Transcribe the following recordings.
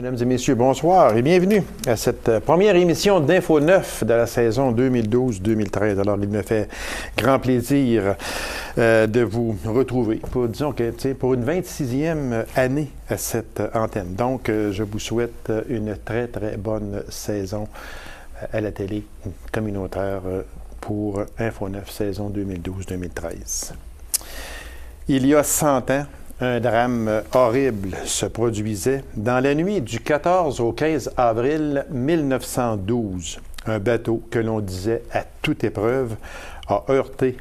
Mesdames et messieurs, bonsoir et bienvenue à cette première émission d'Info 9 de la saison 2012-2013. Alors, il me fait grand plaisir de vous retrouver disons que, pour une 26e année à cette antenne. Donc, je vous souhaite une très, très bonne saison à la télé communautaire pour Info 9, saison 2012-2013. Il y a 100 ans, un drame horrible se produisait dans la nuit du 14 au 15 avril 1912. Un bateau que l'on disait à toute épreuve a heurté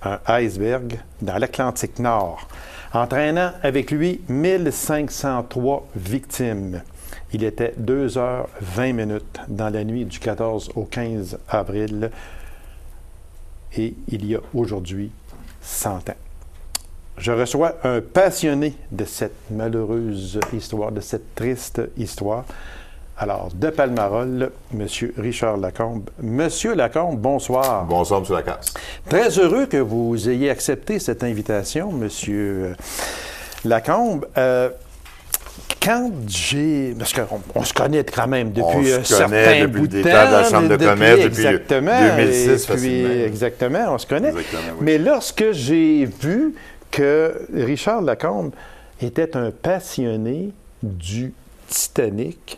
un iceberg dans l'Atlantique Nord, entraînant avec lui 1503 victimes. Il était 2h20 dans la nuit du 14 au 15 avril et il y a aujourd'hui 100 ans. Je reçois un passionné de cette malheureuse histoire, de cette triste histoire. Alors, de Palmarol, M. Richard Lacombe. Monsieur Lacombe, bonsoir. Bonsoir, M. Lacasse. Très heureux que vous ayez accepté cette invitation, M. Lacombe. Quand j'ai... Parce qu'on se connaît quand même depuis un certain bout de temps. De la Chambre de commerce, depuis 2006, facilement. Exactement, on se connaît. Exactement, oui. Mais lorsque j'ai vu que Richard Lacombe était un passionné du Titanic,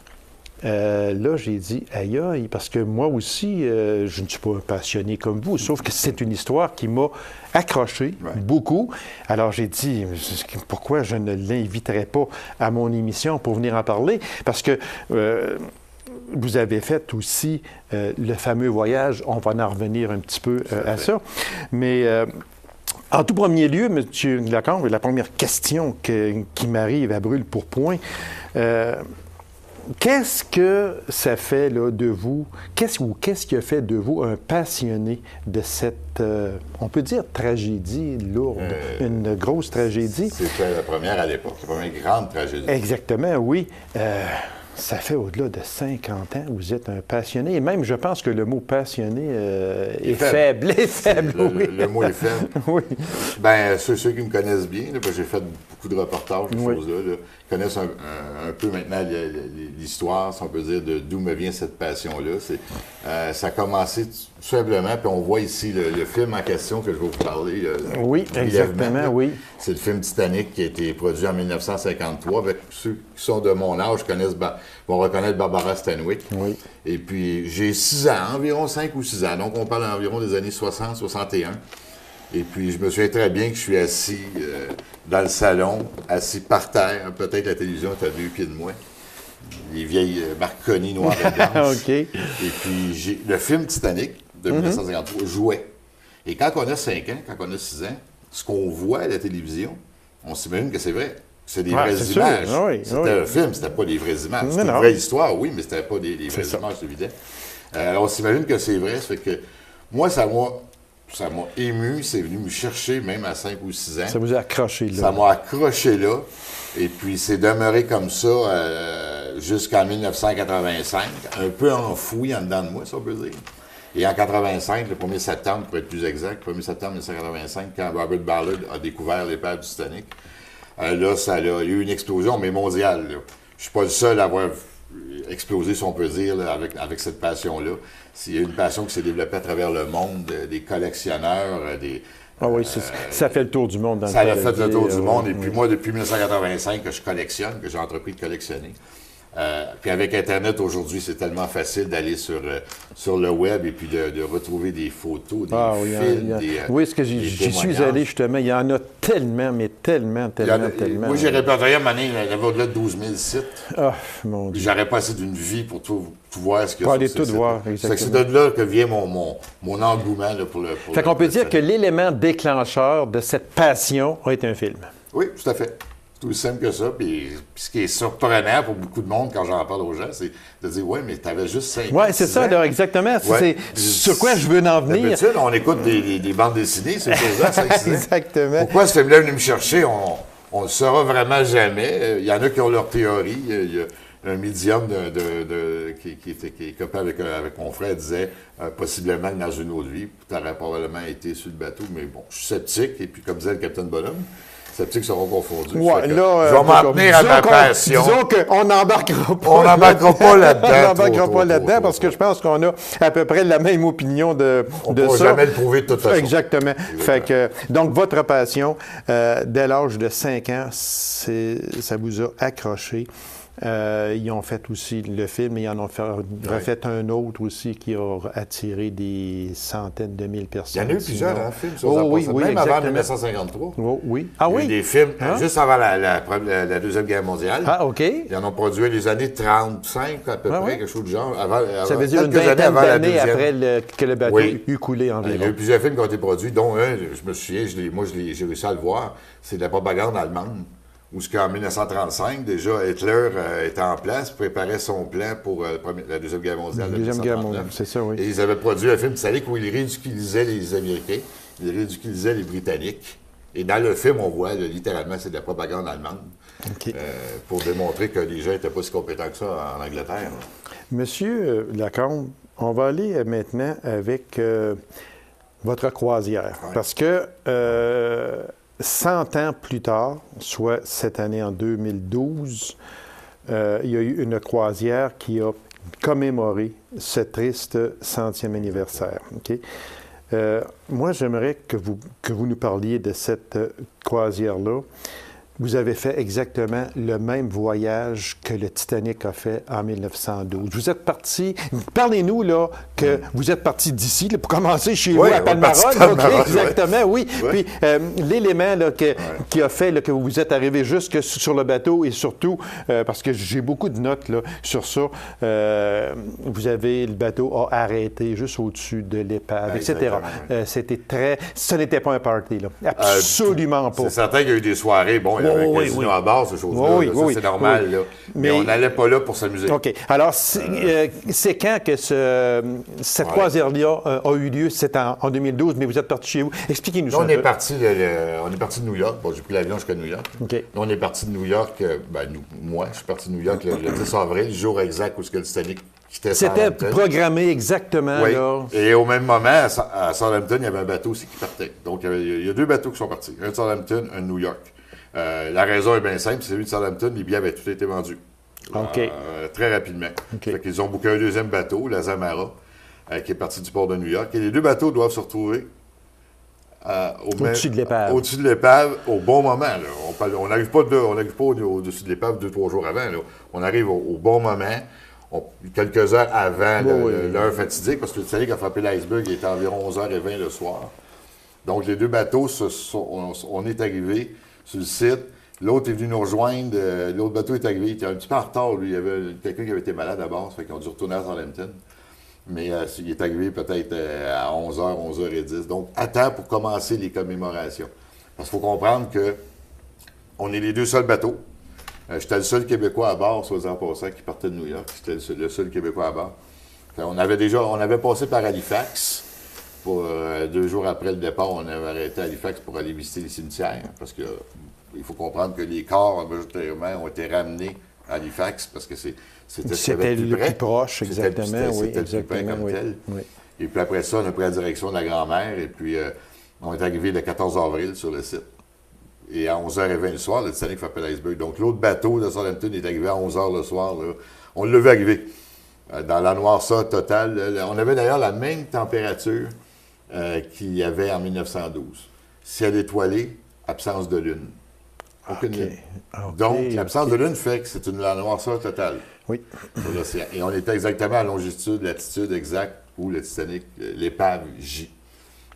là, j'ai dit, aïe, aïe, parce que moi aussi, je ne suis pas un passionné comme vous, sauf que c'est une histoire qui m'a accroché beaucoup. Alors, j'ai dit, pourquoi je ne l'inviterais pas à mon émission pour venir en parler? Parce que vous avez fait aussi le fameux voyage, on va en revenir un petit peu à ça, mais... en tout premier lieu, M. Lacombe, la première question qui m'arrive à brûle-pourpoint, qu'est-ce que ça fait là, de vous, qu'est-ce qui a fait de vous un passionné de cette, on peut dire, tragédie lourde, une grosse tragédie? C'était la première à l'époque, la première grande tragédie. Exactement, oui. Ça fait au-delà de 50 ans, vous êtes un passionné. Et même, je pense que le mot passionné est faible. Est faible, oui. Le mot est faible. Oui. Bien, ceux qui me connaissent bien, là, parce que j'ai fait beaucoup de reportages, ces choses-là, connaissent un peu maintenant l'histoire, si on peut dire, d'où me vient cette passion-là. Ça a commencé tout simplement, puis on voit ici le film en question que je vais vous parler. Oui, exactement, oui. C'est le film Titanic qui a été produit en 1953. Avec ceux qui sont de mon âge vont reconnaître Barbara Stanwyck. Oui. Et puis, j'ai 6 ans, environ 5 ou 6 ans. Donc, on parle environ des années 60, 61. Et puis, je me souviens très bien que je suis assis dans le salon, assis par terre. Peut-être la télévision est à 2 pieds de moi. Les vieilles Marconi noires et blanches. OK. Et puis, le film Titanic de 1953 jouait. Et quand on a 5 ans, quand on a 6 ans, ce qu'on voit à la télévision, on s'imagine que c'est vrai. C'est des vraies images. C'était un film, c'était pas des vraies images. C'était une vraie histoire, oui, mais c'était pas des vraies images, c'est évident. Alors, on s'imagine que c'est vrai. Ça fait que moi, ça m'a ému. C'est venu me chercher, même à 5 ou 6 ans. Ça vous a accroché, là. Ça m'a accroché là. Et puis, c'est demeuré comme ça jusqu'en 1985, un peu enfoui en dedans de moi, ça on peut dire. Et en 85, le 1er septembre, pour être plus exact, 1er septembre 1985, quand Robert Ballard a découvert l'épave du Titanic, là, il y a eu une explosion, mais mondiale. Là. Je suis pas le seul à avoir explosé, si on peut dire, là, avec cette passion-là. Il y a une passion qui s'est développée à travers le monde, des collectionneurs, Ah oui, ça fait le tour du monde. Ça a fait le tour du monde. Et puis moi, depuis 1985, que je collectionne, que j'ai entrepris de collectionner. Puis avec Internet, aujourd'hui, c'est tellement facile d'aller sur le web et puis de retrouver des photos, des films, oui, ce que j'y suis allé, justement. Il y en a tellement, mais tellement. Moi, j'ai répertorié à un moment donné, il y avait au-delà de 12 000 sites. Ah, mon Dieu. J'aurais pas assez d'une vie pour tout voir ce qu'il y a pour aller tout voir, exactement. C'est de là que vient mon engouement là, pour le... Fait qu'on peut dire que l'élément déclencheur de cette passion a été un film. Oui, tout à fait. C'est aussi simple que ça. Puis ce qui est surprenant pour beaucoup de monde quand j'en parle aux gens, c'est de dire, ouais, mais t'avais juste 5 ans. Oui, c'est ça, là, exactement. Ouais. C'est sur quoi je veux en venir. D'habitude, on écoute des bandes dessinées, ces choses-là, 5 ans. Exactement. Pourquoi ce film-là est venu me chercher, on ne le saura vraiment jamais. Il y en a qui ont leur théorie. un médium qui est copain avec mon frère disait possiblement dans une autre vie, tu aurais probablement été sur le bateau, mais bon, je suis sceptique, et puis comme disait le capitaine Bonhomme, sceptiques seront confondus. Ouais, je vais m'en tenir à ma passion. Disons qu'on n'embarquera pas. On n'embarquera pas là-dedans. On n'embarquera pas là-dedans parce que je pense qu'on a à peu près la même opinion de ça. On ne pourra jamais le prouver de toute façon. Exactement. Fait que, donc, votre passion, dès l'âge de 5 ans, ça vous a accroché. Ils ont fait aussi le film et ils en ont refait un autre aussi qui a attiré des centaines de mille personnes. Il y en a eu plusieurs films sur oui, même exactement. avant 1953. Oh, oui. Ah il y a oui? eu des films juste avant la Deuxième Guerre mondiale. Ah, OK. Ils en ont produit les années 35 à peu près, quelque chose du genre. Ça veut dire une vingtaine d'années après que le bateau eut coulé environ. Il y a eu plusieurs films qui ont été produits, dont un, je me souviens, j'ai réussi à le voir, c'est de la propagande allemande. Où qu'en 1935, déjà, Hitler était en place, préparait son plan pour la Deuxième Guerre mondiale. La Deuxième Guerre mondiale, c'est ça, oui. Et ils avaient produit un film, tu savais, où ils ridiculisaient les Américains, ils ridiculisaient les Britanniques. Et dans le film, on voit, littéralement, c'est de la propagande allemande. Okay. Pour démontrer que les gens n'étaient pas si compétents que ça en Angleterre. Là. Monsieur Lacombe, on va aller maintenant avec votre croisière. Ouais. Parce que 100 ans plus tard, soit cette année en 2012, il y a eu une croisière qui a commémoré ce triste 100e anniversaire. Okay? Moi, j'aimerais que vous nous parliez de cette croisière-là. Vous avez fait exactement le même voyage que le Titanic a fait en 1912. Vous êtes parti, parlez-nous là que vous êtes parti d'ici, pour commencer chez vous à Palmarolle. Exactement, oui. Puis l'élément là, qui a fait là, que vous êtes arrivé jusque sur le bateau et surtout, parce que j'ai beaucoup de notes là, sur ça, vous avez, le bateau a arrêté juste au-dessus de l'épave, etc. C'était très... Ce n'était pas un party, là. Absolument pas. C'est certain qu'il y a eu des soirées, bon, il y avait un casino à bord, ces choses-là. C'est normal, là. Mais on n'allait pas là pour s'amuser. OK. Alors, c'est quand que cette croisière-là a eu lieu? C'est en 2012, mais vous êtes parti chez vous. Expliquez-nous ça. On est parti de New York. Bon, j'ai pris l'avion jusqu'à New York. OK. On est parti de New York, moi, je suis parti de New York le 10 avril, le jour exact où le Titanic quittait Southampton. C'était programmé exactement, là. Et au même moment, à Southampton, il y avait un bateau aussi qui partait. Donc, il y a deux bateaux qui sont partis. Un de Southampton, un de New York. La raison est bien simple, c'est celui de Southampton, les billets avaient tout été vendus. OK. Très rapidement. Okay. Fait qu'ils ont booké un deuxième bateau, la Zamara, qui est parti du port de New York. Et les deux bateaux doivent se retrouver au-dessus de l'épave. Au-dessus de l'épave, au bon moment. Là. On n'arrive pas au-dessus de l'épave 2-3 jours avant. Là. On arrive au bon moment. Quelques heures avant l'heure fatidique, parce que le Titanic a frappé l'iceberg, il était environ 11h20 le soir. Donc, les deux bateaux, on est arrivés sur le site. L'autre est venu nous rejoindre. L'autre bateau est arrivé. Il était un petit peu en retard, lui. Il y avait quelqu'un qui avait été malade à bord, ça fait qu'ils ont dû retourner à Southampton. Mais il est arrivé peut-être à 11h, 11h10. Donc, à temps pour commencer les commémorations. Parce qu'il faut comprendre qu'on est les deux seuls bateaux. J'étais le seul Québécois à bord, soit en passant, qui partait de New York. J'étais le seul Québécois à bord. On avait passé par Halifax. 2 jours après le départ, on avait arrêté à Halifax pour aller visiter les cimetières. Parce que il faut comprendre que les corps, majoritairement, ont été ramenés à Halifax parce que c'était le plus proche, exactement. C'était le plus près comme tel. Oui. Et puis après ça, on a pris la direction de la grand-mère et puis on est arrivé le 14 avril sur le site. Et à 11h20 le soir, le Titanic frappait l'iceberg. Donc l'autre bateau de Southampton est arrivé à 11h le soir. Là. On l'a vu arriver dans la noirceur totale. On avait d'ailleurs la même température qu'il y avait en 1912. Ciel étoilé, absence de lune. Aucune lune. Donc, l'absence de lune fait que c'est la noirceur totale sur l'océan. Et on était exactement à longitude, latitude exacte où le Titanic, l'épave gît.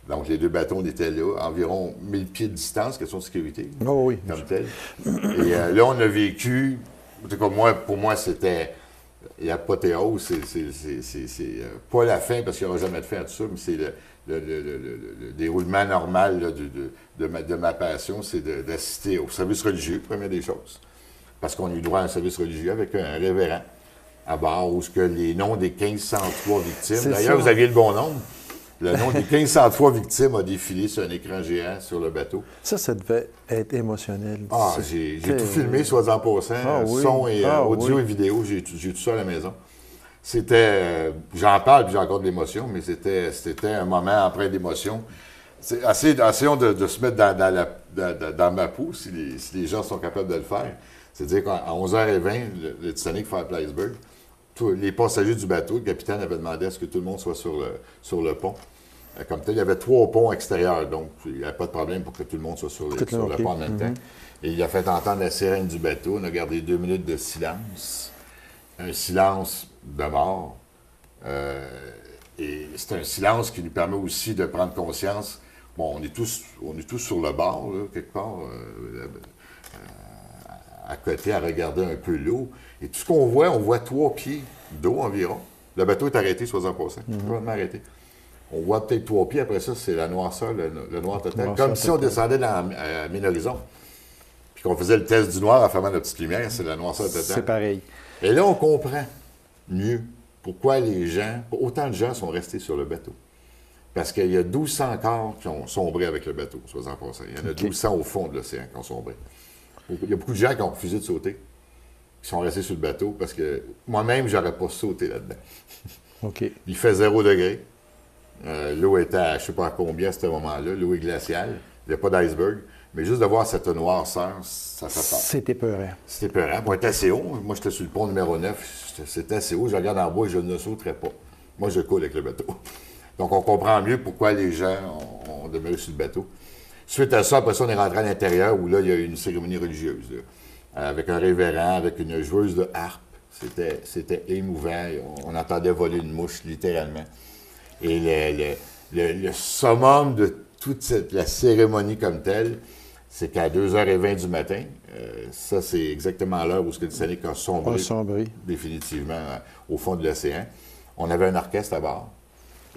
Donc, les deux bateaux, on était là, environ 1000 pieds de distance, question de sécurité, comme tel. Et là, on a vécu, en tout cas, pour moi, c'était l'apothéose. C'est pas la fin, parce qu'il n'y aura jamais de fin à tout ça, mais c'est le déroulement normal là, de ma passion, c'est d'assister au service religieux, première des choses. Parce qu'on a eu droit à un service religieux avec un révérend à bord, où les noms des 1503 victimes, d'ailleurs, vous aviez le bon nombre. Le nom des 1503 victimes a défilé sur un écran géant sur le bateau. Ça devait être émotionnel. Ah, j'ai tout filmé, soit en passant, son et audio et vidéo, j'ai tout ça à la maison. C'était, j'en parle, puis j'ai encore de l'émotion, mais c'était un moment empreint d'émotion. Essayons de se mettre dans ma peau, si les gens sont capables de le faire. C'est-à-dire qu'à 11h20, le Titanic fait l'iceberg. Les passagers du bateau, le capitaine avait demandé à ce que tout le monde soit sur le pont. Comme tel, il y avait 3 ponts extérieurs, donc il n'y avait pas de problème pour que tout le monde soit sur le pont en même temps. Et il a fait entendre la sirène du bateau. On a gardé 2 minutes de silence. Un silence de mort. Et c'est un silence qui nous permet aussi de prendre conscience. Bon, on est tous sur le bord, là, quelque part, à côté, à regarder un peu l'eau. Et tout ce qu'on voit, on voit 3 pieds d'eau environ. Le bateau est arrêté, soit en passant. Complètement arrêté. On voit peut-être 3 pieds. Après ça, c'est la noirceur, le noir total. Comme si on descendait à Ménhorizon. Puis qu'on faisait le test du noir en fermant la petite lumière. C'est la noirceur totale. C'est pareil. Et là, on comprend mieux pourquoi autant de gens sont restés sur le bateau. Parce qu'il y a 1200 corps qui ont sombré avec le bateau, soit en passant. Il y en a 1200 au fond de l'océan qui ont sombré. Il y a beaucoup de gens qui ont refusé de sauter, qui sont restés sur le bateau, parce que moi-même, je n'aurais pas sauté là-dedans. OK. Il fait 0 degré. L'eau était à je ne sais pas à combien à ce moment-là. L'eau est glaciale. Il n'y a pas d'iceberg. Mais juste de voir cette noirceur, ça fait peur. C'était peurant. C'était peurant. On était assez haut. Moi, j'étais sur le pont numéro 9. C'était assez haut. Je regarde en bas et je ne sauterais pas. Moi, je coule avec le bateau. Donc, on comprend mieux pourquoi les gens ont demeuré sur le bateau. Suite à ça, après ça, on est rentré à l'intérieur où là, il y a eu une cérémonie religieuse. Là, avec un révérend, avec une joueuse de harpe. C'était émouvant. On entendait voler une mouche, littéralement. Et le summum de toute la cérémonie comme telle, c'est qu'à 2h20 du matin, ça, c'est exactement l'heure où le Titanic a sombré définitivement au fond de l'océan. On avait un orchestre à bord.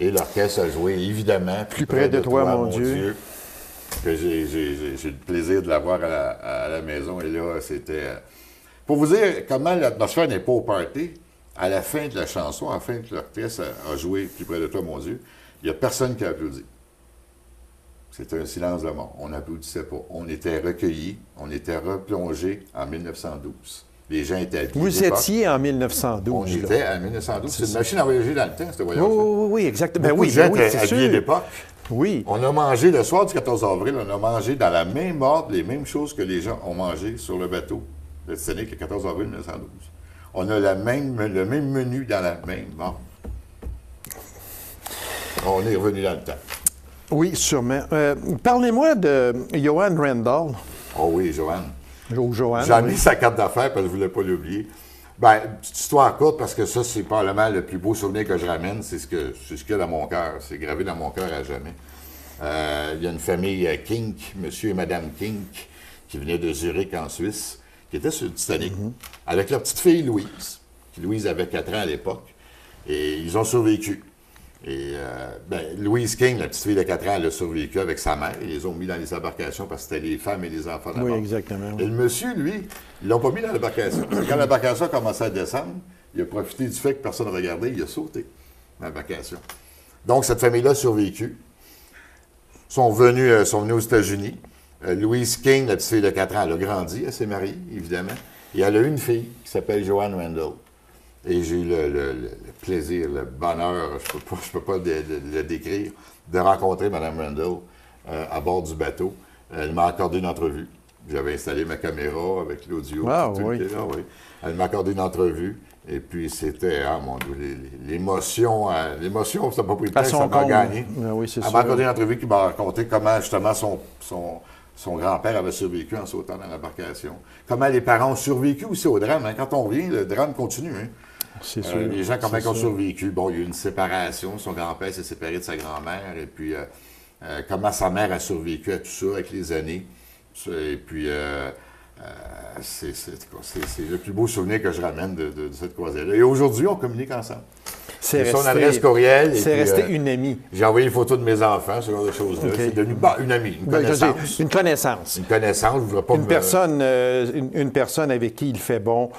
Et l'orchestre a joué, évidemment, Plus près de toi, mon Dieu. Que j'ai le plaisir de l'avoir à la maison. Et là, c'était... Pour vous dire comment l'atmosphère n'est pas au party, à la fin de la chanson, à la fin que l'orchestre a joué Plus près de toi, mon Dieu, il n'y a personne qui a applaudi. C'était un silence de mort. On n'applaudissait pas. On était recueillis, on était replongés en 1912. Les gens étaient habillés. Vous étiez en 1912. On était en 1912. C'est une machine à voyager dans le temps, ce voyage. Oui, exactement. Beaucoup de gens étaient habillés d'époque. Oui. On a mangé, le soir du 14 avril, on a mangé dans la même ordre les mêmes choses que les gens ont mangé sur le bateau de Titanic le 14 avril 1912. On a le même menu dans la même ordre. On est revenu dans le temps. Oui, sûrement. Parlez-moi de Johan Randall. Oh oui, Johan. Johan. J'ai mis sa carte d'affaires parce que je ne voulais pas l'oublier. Bien, petite histoire courte, parce que ça, c'est probablement le plus beau souvenir que je ramène. C'est ce qu'il y a dans mon cœur. C'est gravé dans mon cœur à jamais. Il y a une famille Kink, monsieur et madame Kink, qui venaient de Zurich, en Suisse, qui étaient sur le Titanic, avec leur petite fille Louise. Louise avait 4 ans à l'époque. Et ils ont survécu. Et Louise King, la petite fille de 4 ans, elle a survécu avec sa mère. Ils les ont mis dans les embarcations parce que c'était les femmes et les enfants d'abord. Oui, exactement. Et le monsieur, lui, ils l'ont pas mis dans l'embarcation. Quand l'embarcation a commencé à descendre, il a profité du fait que personne ne regardait, il a sauté dans l'embarcation. Donc, cette famille-là a survécu. Ils sont venus aux États-Unis. Louise King, la petite fille de 4 ans, elle a grandi, elle s'est mariée, évidemment. Et elle a eu une fille qui s'appelle Joan Randall. Et j'ai eu le plaisir, le bonheur, je peux pas le décrire, de rencontrer Mme Randall à bord du bateau. Elle m'a accordé une entrevue. J'avais installé ma caméra avec l'audio. Ah, oui. Oui. Elle m'a accordé une entrevue. Et puis, c'était, mon Dieu, l'émotion, ça n'a pas pris de temps, ça m'a gagné. Oui, c'est Elle m'a accordé une entrevue qui m'a raconté comment, justement, son grand-père avait survécu en sautant dans l'embarcation. Comment les parents ont survécu aussi au drame. Hein. Quand on revient, le drame continue. Hein. C'est sûr. Les gens, comment ils ont survécu. Bon, il y a eu une séparation. Son grand-père s'est séparé de sa grand-mère. Et puis, comment sa mère a survécu à tout ça avec les années. Et puis, C'est le plus beau souvenir que je ramène de cette croisière-là. Et aujourd'hui, on communique ensemble. C'est son adresse courriel. C'est resté une amie. J'ai envoyé une photo de mes enfants, ce genre de choses-là. Okay. C'est devenu une amie, une connaissance. Une connaissance. Une connaissance, je ne voudrais pas une personne avec qui il fait bon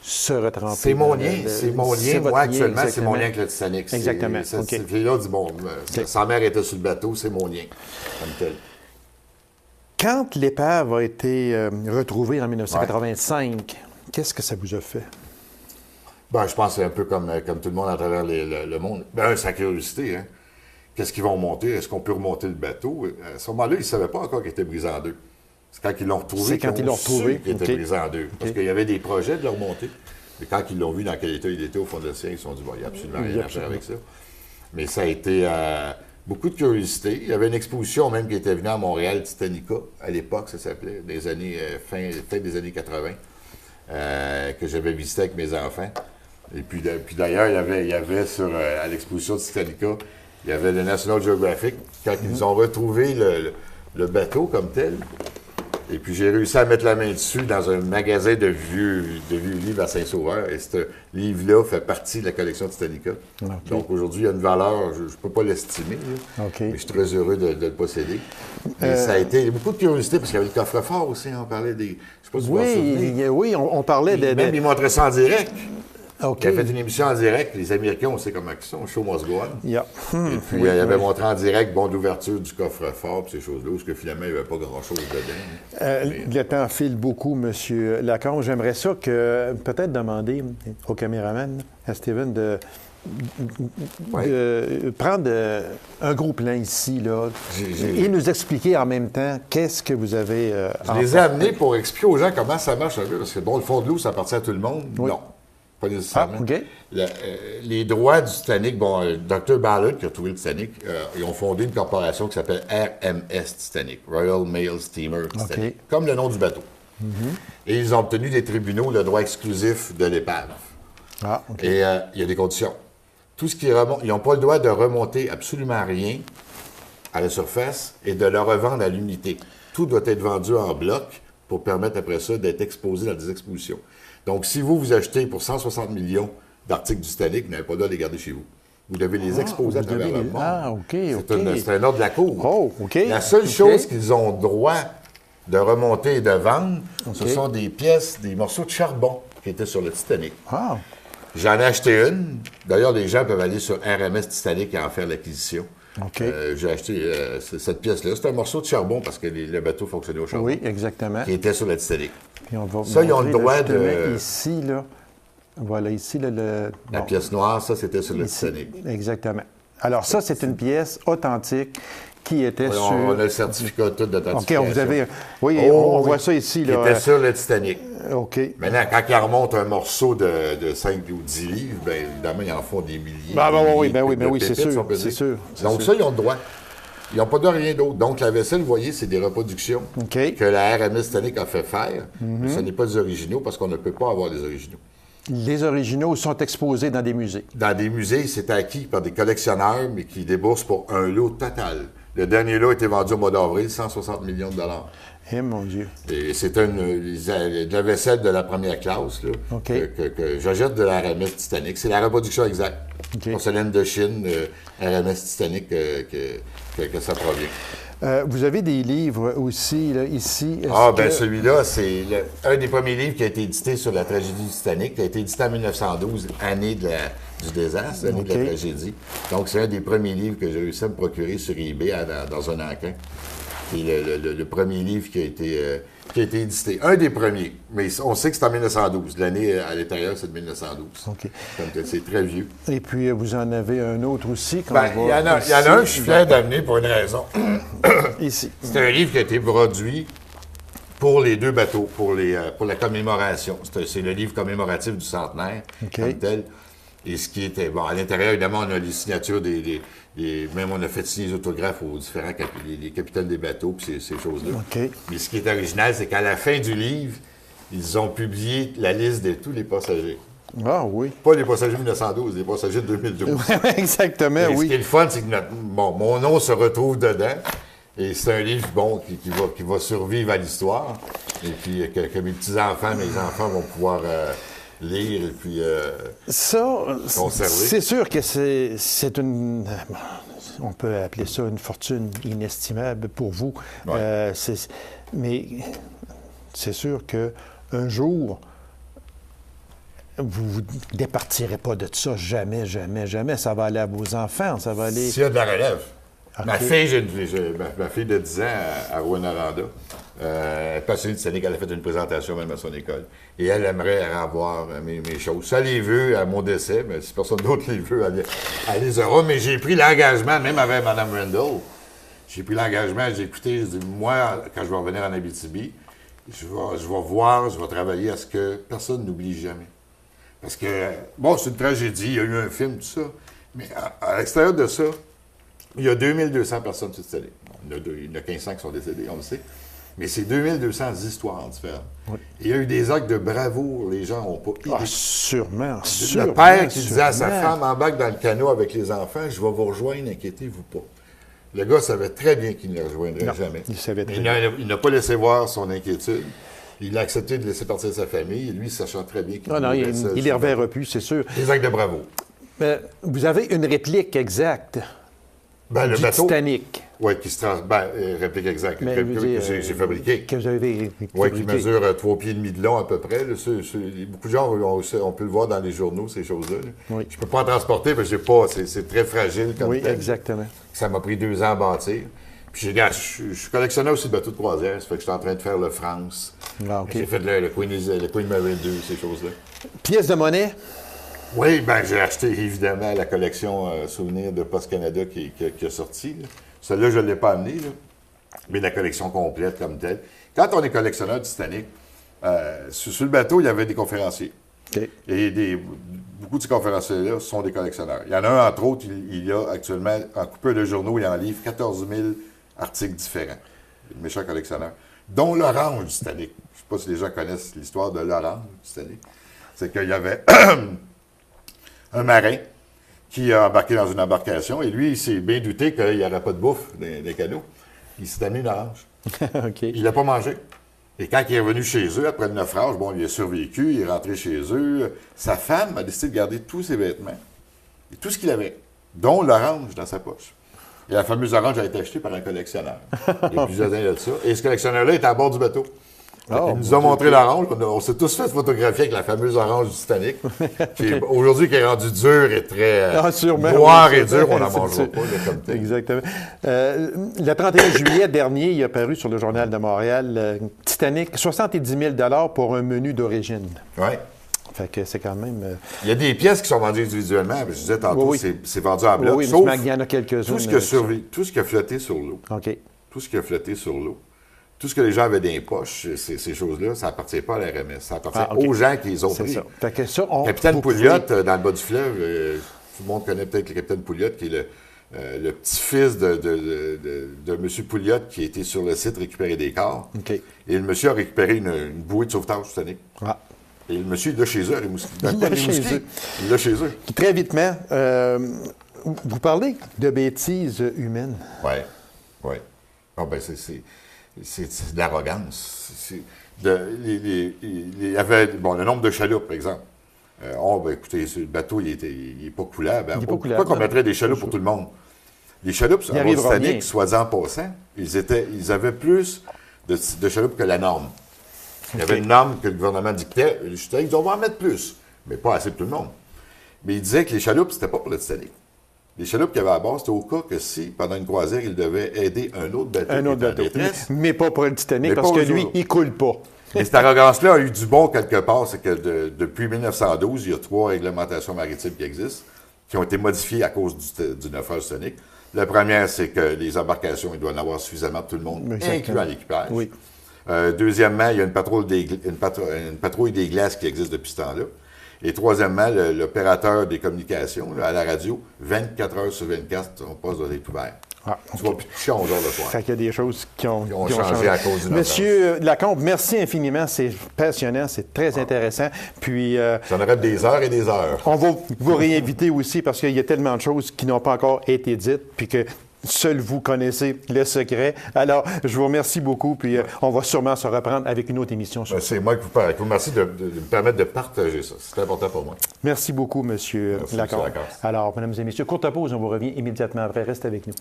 se retremper. C'est mon lien. C'est mon lien. Moi, actuellement, c'est mon lien avec le Titanic. Exactement. Cette fille-là dit, bon, sa mère était sur le bateau, c'est mon lien, comme tel. Quand l'épave a été retrouvée en 1985, qu'est-ce que ça vous a fait? Ben, je pense que c'est un peu comme tout le monde à travers le monde. Ben, sa curiosité, hein. Qu'est-ce qu'ils vont monter? Est-ce qu'on peut remonter le bateau? À ce moment-là, ils ne savaient pas encore qu'il était brisé en deux. C'est quand ils l'ont retrouvé. C'est quand ils l'ont retrouvé qu'il était brisé en deux. Parce qu'il y avait des projets de le remonter. Mais quand ils l'ont vu dans quel état il était au fond de l'océan, ils se sont dit, bon, il n'y a absolument rien à faire avec ça. Mais ça a été beaucoup de curiosité. Il y avait une exposition même qui était venue à Montréal, Titanica, à l'époque, ça s'appelait, des années, fin des années 80, que j'avais visité avec mes enfants. Et puis d'ailleurs, il y avait à l'exposition de Titanica, il y avait le National Geographic. Quand ils ont retrouvé le bateau comme tel, et puis j'ai réussi à mettre la main dessus dans un magasin de vieux livres à Saint-Sauveur. Et ce livre-là fait partie de la collection Titanica. Okay. Donc aujourd'hui, il y a une valeur, je ne peux pas l'estimer, mais je suis très heureux de le posséder. Et ça a été beaucoup de curiosité, parce qu'il y avait le coffre-fort aussi, on parlait des... Je sais pas si vous vous souvenez. Oui, on parlait de... Même ils montraient ça en direct. Okay. Il a fait une émission en direct. Les Américains, on sait comment ils sont. Show must go on. Yeah. Et puis, il avait montré en direct, l'ouverture du coffre-fort, ces choses-là, parce que finalement, il n'y avait pas grand-chose dedans. Le temps file beaucoup, M. Lacombe. J'aimerais ça que, peut-être demander au caméraman, à Steven, de prendre un gros plan ici, là, et nous expliquer en même temps qu'est-ce que vous avez... je les ai amenés pour expliquer aux gens comment ça marche un peu, parce que, le fond de l'eau, ça appartient à tout le monde. Oui. Non. Pas nécessairement. Ah, OK. Les droits du Titanic, Dr. Ballard, qui a trouvé le Titanic, ils ont fondé une corporation qui s'appelle RMS Titanic, Royal Mail Steamer Titanic, okay. comme le nom du bateau. Et ils ont obtenu des tribunaux le droit exclusif de l'épave. Ah, OK. Et il y a des conditions. Tout ce qui remonte, ils n'ont pas le droit de remonter absolument rien à la surface et de le revendre à l'unité. Tout doit être vendu en bloc pour permettre après ça d'être exposé dans des expositions. Donc, si vous achetez pour 160 millions d'articles du Titanic, vous n'avez pas le droit de les garder chez vous. Vous devez les exposer à travers le monde. Ah, OK, C'est un ordre de la Cour. Oh, OK. La seule chose qu'ils ont droit de remonter et de vendre, ce sont des pièces, des morceaux de charbon qui étaient sur le Titanic. Ah. J'en ai acheté une. D'ailleurs, les gens peuvent aller sur RMS Titanic et en faire l'acquisition. OK. J'ai acheté cette pièce-là. C'est un morceau de charbon parce que le bateau fonctionnait au charbon. Oui, exactement. Qui était sur le Titanic. Puis on va ça, ils ont le droit de... Ici, là. Voilà, ici, La pièce noire, ça, c'était sur le Titanic. Exactement. Alors, ça, c'est une pièce authentique qui était sur... On a le certificat tout d'authentification. OK, vous avez... Oui, on voit ça ici, là. Qui était sur le Titanic. OK. Maintenant, quand ils remontent un morceau de 5 ou 10 livres, bien évidemment, ils en font des milliers. Oui, c'est sûr. Donc, ça, ils ont le droit. Ils n'ont pas de rien d'autre. Donc, la vaisselle, vous voyez, c'est des reproductions que la RMS Titanic a fait faire. Mais ce n'est pas des originaux parce qu'on ne peut pas avoir des originaux. Les originaux sont exposés dans des musées. Dans des musées, c'est acquis par des collectionneurs, mais qui déboursent pour un lot total. Le dernier lot a été vendu au mois d'avril, 160 millions de dollars. Eh, mon Dieu. Et c'est de la vaisselle de la première classe là, que j'achète de la RMS Titanic. C'est la reproduction exacte. Porcelaine de Chine, RMS Titanic, que ça provient. Vous avez des livres aussi, là, ici. Celui-là, c'est un des premiers livres qui a été édité sur la tragédie du Titanic, qui a été édité en 1912, année du désastre, année de la tragédie. Donc, c'est un des premiers livres que j'ai réussi à me procurer sur eBay dans un encan. C'est le premier livre qui a été édité. Un des premiers, mais on sait que c'est en 1912. L'année à l'intérieur, c'est de 1912. OK. Donc, c'est très vieux. Et puis, vous en avez un autre aussi. Il y en a un que je suis fier d'amener pour une raison. Ici. C'est un livre qui a été produit pour les deux bateaux, pour la commémoration. C'est le livre commémoratif du centenaire, comme tel. Et ce qui était... Bon, à l'intérieur, évidemment, on a les signatures même on a fait signer les autographes aux différents les capitaines des bateaux, puis ces choses-là. Okay. Mais ce qui est original, c'est qu'à la fin du livre, ils ont publié la liste de tous les passagers. Ah oui. Pas les passagers de 1912, les passagers de 2012. Exactement, et ce qui est le fun, c'est que mon nom se retrouve dedans. Et c'est un livre, bon, qui va survivre à l'histoire. Et puis, que mes petits-enfants, mes enfants vont pouvoir lire et puis conserver. C'est sûr que c'est une... On peut appeler ça une fortune inestimable pour vous. Ouais. Mais c'est sûr qu'un jour, vous ne départirez pas de ça. Jamais, jamais, jamais. Ça va aller à vos enfants. Ça va aller... S'il y a de la relève. Okay. Ma fille de 10 ans à Rouyn-Noranda, passionnée de Titanic, elle a fait une présentation même à son école. Et elle aimerait avoir mes choses. Ça les veut à mon décès, mais si personne d'autre les veut, elle les aura. Mais j'ai pris l'engagement, même avec Mme Randall, j'ai pris l'engagement, j'ai écouté, je dis, moi, quand je vais revenir en Abitibi, je vais travailler à ce que personne n'oublie jamais. Parce que, bon, c'est une tragédie, il y a eu un film, tout ça, mais à l'extérieur de ça, il y a 2200 personnes sur Titanic. Bon, il y en a 1500 qui sont décédés, on le sait. Mais c'est 2200 histoires différentes. Oui. Il y a eu des actes de bravoure, les gens n'ont pas idée. Ah, sûrement. Le père qui disait à sa femme, embarque dans le canot avec les enfants, je vais vous rejoindre, inquiétez-vous pas. Le gars savait très bien qu'il ne les rejoindrait jamais. Il savait très bien. Il n'a pas laissé voir son inquiétude. Il a accepté de laisser partir sa famille, et lui, sachant très bien qu'il il les reverra plus, c'est sûr. Des actes de bravoure. Mais vous avez une réplique exacte du bateau, Titanic. Oui, qui se réplique exacte. Que j'ai fabriqué. Que vous avez oui, qui mesure 3 pieds et demi de long à peu près. Là. Beaucoup de gens, on peut le voir dans les journaux, ces choses-là. Là. Oui. Je ne peux pas en transporter parce que j'ai pas. C'est très fragile comme tel. Oui, exactement. Ça m'a pris 2 ans à bâtir. Puis, je suis collectionneur aussi de bateaux de croisière. Ça fait que je suis en train de faire le France. Ah, okay. J'ai fait le Queen Mary 2, ces choses-là. Pièce de monnaie? Oui, bien, j'ai acheté évidemment la collection Souvenirs de Post Canada qui a sorti. Là. Celle-là, je ne l'ai pas amenée, là. Mais la collection complète comme telle. Quand on est collectionneur de Titanic, sur le bateau, il y avait des conférenciers. Okay. Et beaucoup de ces conférenciers-là sont des collectionneurs. Il y en a un, entre autres, il y a actuellement, en coupure de journaux et en livre, 14 000 articles différents. Un méchant collectionneur. Dont l'orange du Titanic. Je ne sais pas si les gens connaissent l'histoire de l'orange du Titanic. C'est qu'il y avait un marin qui a embarqué dans une embarcation, et lui, il s'est bien douté qu'il n'y aurait pas de bouffe dans les canots. Il s'est amené une orange. Okay. Il l'a pas mangé. Et quand il est revenu chez eux, après le naufrage, bon, il a survécu, il est rentré chez eux. Sa femme a décidé de garder tous ses vêtements, et tout ce qu'il avait, dont l'orange dans sa poche. Et la fameuse orange a été achetée par un collectionneur. Il y a plusieurs années de ça. Et ce collectionneur-là est à bord du bateau. Il nous a montré l'orange. On s'est tous fait photographier avec la fameuse orange du Titanic, aujourd'hui qui est rendue dure et très noire et dure. On la mangera pas, comme tel. Exactement. Le 31 juillet dernier, il a paru sur le Journal de Montréal, Titanic, 70 000 pour un menu d'origine. Oui. Fait que c'est quand même... Il y a des pièces qui sont vendues individuellement. Je disais tantôt, c'est vendu en bloc. Oui, sauf il y en a quelques-unes. Tout ce qui a flotté sur l'eau. OK. Tout ce qui a flotté sur l'eau. Tout ce que les gens avaient dans les poches, ces choses-là, ça n'appartient pas à la RMS. Ça appartient aux gens qui les ont pris. Ça. Fait que ça, Capitaine Pouliot, dans le bas du fleuve, tout le monde connaît peut-être le capitaine Pouliot, qui est le petit-fils de M. Pouliot, qui était sur le site récupérer des corps. Okay. Et le monsieur a récupéré une bouée de sauvetage Titanic. Ah. Et le monsieur, il l'a chez eux, à Rimouski. Il l'a chez eux. Très vitement, vous parlez de bêtises humaines. Oui, oui. Ah, ben c'est de l'arrogance. Il y avait le nombre de chaloupes, par exemple. Écoutez, le bateau, il n'est pas coulable. Pourquoi qu'on mettrait des chaloupes pour tout le monde? Les chaloupes, sur le Titanic, soit-en passant, ils avaient plus de chaloupes que la norme. Il y avait une norme que le gouvernement dictait. Les Titanic, ils doivent en mettre plus, mais pas assez pour tout le monde. Mais il disait que les chaloupes, c'était pas pour le Titanic. Les chaloupes qu'il y avait à bord, c'était au cas que si, pendant une croisière, il devait aider un autre bateau. Un autre bateau. Mais pas pour le Titanic, parce que lui, il coule pas. Et cette arrogance-là a eu du bon quelque part, c'est que depuis 1912, il y a 3 réglementations maritimes qui existent, qui ont été modifiées à cause du naufrage Titanic. La première, c'est que les embarcations, il doit en avoir suffisamment pour tout le monde, incluant l'équipage. Oui. Deuxièmement, il y a une patrouille des glaces qui existe depuis ce temps-là. Et troisièmement, l'opérateur des communications, là, à la radio, 24 heures sur 24, son poste doit être ouvert. Ah, okay. Tu vas plus toucher à 11 heures le soir. Fait qu'il y a des choses qui ont changé à cause du naufrage. Monsieur Lacombe, merci infiniment. C'est passionnant, c'est très intéressant. Puis, j'en aurais des heures et des heures. On va vous réinviter aussi parce qu'il y a tellement de choses qui n'ont pas encore été dites, puis que seul vous connaissez le secret. Alors, je vous remercie beaucoup, puis on va sûrement se reprendre avec une autre émission. C'est moi qui vous parle. Je vous remercie de me permettre de partager ça. C'est important pour moi. Merci beaucoup, M. Lacasse. Alors, mesdames et messieurs, courte pause, on vous revient immédiatement après. Restez avec nous.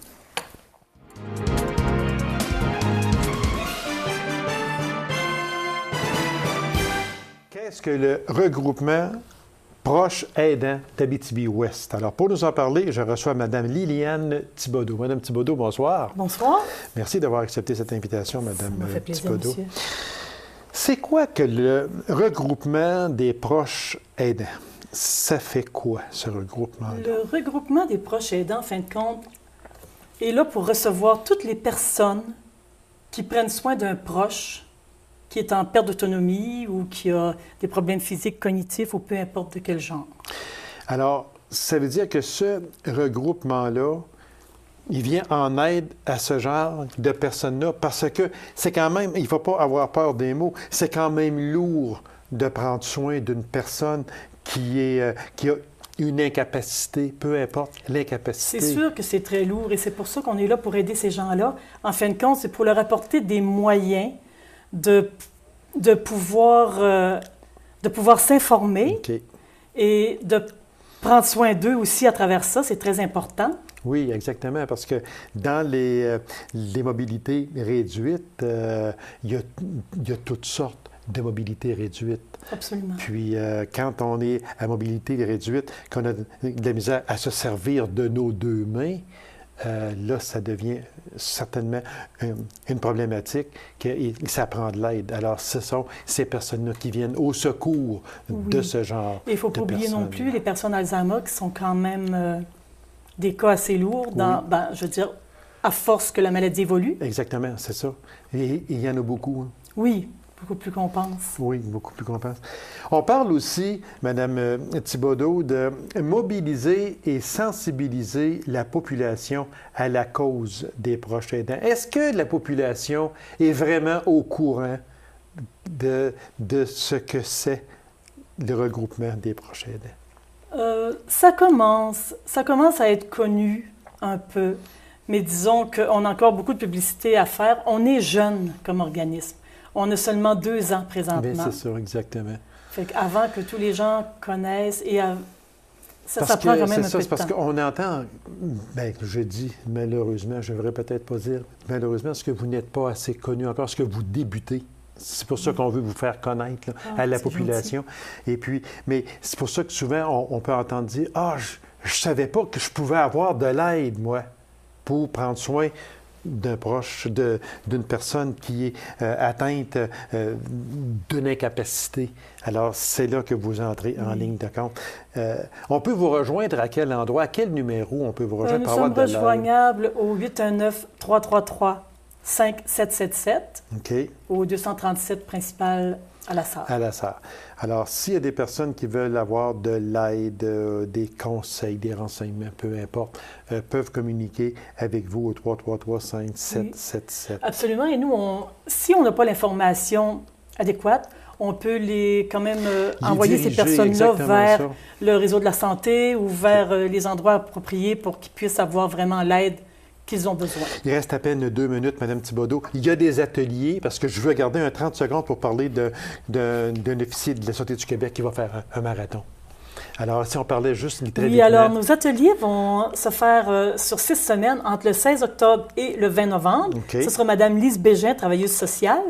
Qu'est-ce que le regroupement proche aidant d'Abitibi-Ouest? Alors, pour nous en parler, je reçois Mme Liliane Thibodeau. Mme Thibodeau, bonsoir. Bonsoir. Merci d'avoir accepté cette invitation, Mme Ça me fait plaisir, Thibodeau. monsieur. C'est quoi que le regroupement des proches aidants? Ça fait quoi, ce regroupement-là? Le regroupement des proches aidants, en fin de compte, est là pour recevoir toutes les personnes qui prennent soin d'un proche qui est en perte d'autonomie ou qui a des problèmes physiques, cognitifs ou peu importe de quel genre. Alors, ça veut dire que ce regroupement-là, il vient en aide à ce genre de personnes-là parce que c'est quand même, il ne faut pas avoir peur des mots, c'est quand même lourd de prendre soin d'une personne qui a une incapacité, peu importe l'incapacité. C'est sûr que c'est très lourd et c'est pour ça qu'on est là pour aider ces gens-là. En fin de compte, c'est pour leur apporter des moyens de pouvoir s'informer OK. et de prendre soin d'eux aussi à travers ça. C'est très important. Oui, exactement, parce que dans les mobilités réduites, il y a toutes sortes de mobilités réduites. Absolument. Puis, quand on est à mobilité réduite, qu'on a de la misère à se servir de nos deux mains, là, ça devient certainement une problématique et ça prend de l'aide. Alors, ce sont ces personnes-là qui viennent au secours de ce genre de Il ne faut pas oublier non plus les personnes Alzheimer qui sont quand même des cas assez lourds, je veux dire, à force que la maladie évolue. Exactement, c'est ça. Et il y en a beaucoup. Hein. Oui, beaucoup plus qu'on pense. Oui, beaucoup plus qu'on pense. On parle aussi, Mme Thibodeau, de mobiliser et sensibiliser la population à la cause des proches aidants. Est-ce que la population est vraiment au courant de ce que c'est le regroupement des proches aidants? Ça commence à être connu un peu, mais disons qu'on a encore beaucoup de publicité à faire. On est jeune comme organisme. On a seulement 2 ans présentement. Bien, c'est ça, exactement. Fait qu'avant que tous les gens connaissent, ça prend quand même un peu de temps. Parce qu'on entend, bien, je dis malheureusement, je ne devrais peut-être pas dire malheureusement, parce que vous n'êtes pas assez connu encore, parce que vous débutez. C'est pour ça qu'on veut vous faire connaître là, à la population. Gentil. Et puis, mais c'est pour ça que souvent, on peut entendre dire « Ah, je ne savais pas que je pouvais avoir de l'aide, moi, pour prendre soin d'un proche, d'une personne qui est atteinte d'une incapacité. » Alors, c'est là que vous entrez en ligne de compte. On peut vous rejoindre à quel endroit, à quel numéro on peut vous rejoindre pour avoir de l'aide? Nous sommes rejoignables au 819-333-5777, OK. au 237 principal à la Sarre. À la Sarre. Alors, s'il y a des personnes qui veulent avoir de l'aide, des conseils, des renseignements, peu importe, peuvent communiquer avec vous au 333-5777. Oui. Absolument. Et nous, si on n'a pas l'information adéquate, on peut quand même envoyer ces personnes-là vers le réseau de la santé ou vers les endroits appropriés pour qu'ils puissent avoir vraiment l'aide qu'ils ont besoin. Il reste à peine 2 minutes, Mme Thibodeau. Il y a des ateliers, parce que je veux garder 30 secondes pour parler d'un officier de la Sûreté du Québec qui va faire un marathon. Alors, si on parlait juste littéralement... Oui, alors nos ateliers vont se faire sur 6 semaines, entre le 16 octobre et le 20 novembre. Okay. Ce sera Mme Lise Bégin, travailleuse sociale,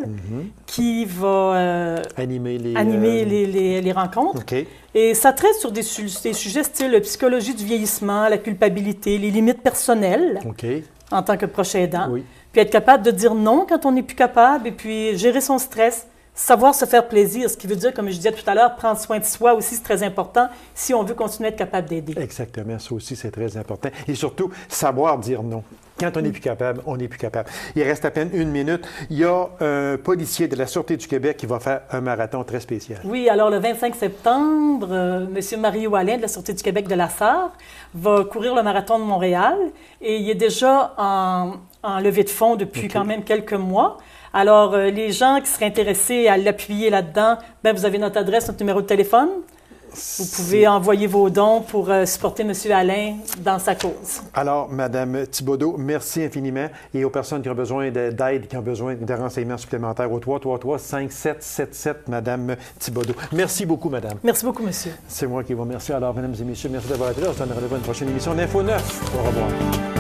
qui va animer les rencontres. Okay. Et ça traite sur des sujets style psychologie du vieillissement, la culpabilité, les limites personnelles en tant que proche aidant. Oui. Puis être capable de dire non quand on n'est plus capable et puis gérer son stress. Savoir se faire plaisir, ce qui veut dire, comme je disais tout à l'heure, prendre soin de soi aussi, c'est très important si on veut continuer à être capable d'aider. Exactement, ça aussi, c'est très important. Et surtout, savoir dire non. Quand on n'est plus capable, on n'est plus capable. Il reste à peine 1 minute. Il y a un policier de la Sûreté du Québec qui va faire un marathon très spécial. Oui, alors le 25 septembre, M. Mario Alain de la Sûreté du Québec de la Sarre va courir le marathon de Montréal et il est déjà en levée de fonds depuis quand même quelques mois. Alors, les gens qui seraient intéressés à l'appuyer là-dedans, bien, vous avez notre adresse, notre numéro de téléphone. Vous pouvez envoyer vos dons pour supporter M. Alain dans sa cause. Alors, Mme Thibodeau, merci infiniment. Et aux personnes qui ont besoin d'aide, qui ont besoin de renseignements supplémentaires, au 333-5777, Mme Thibodeau. Merci beaucoup, Madame. Merci beaucoup, monsieur. C'est moi qui vous remercie. Alors, Mesdames et Messieurs, merci d'avoir été là. On se donne rendez-vous à une prochaine émission d'Info 9. Au revoir.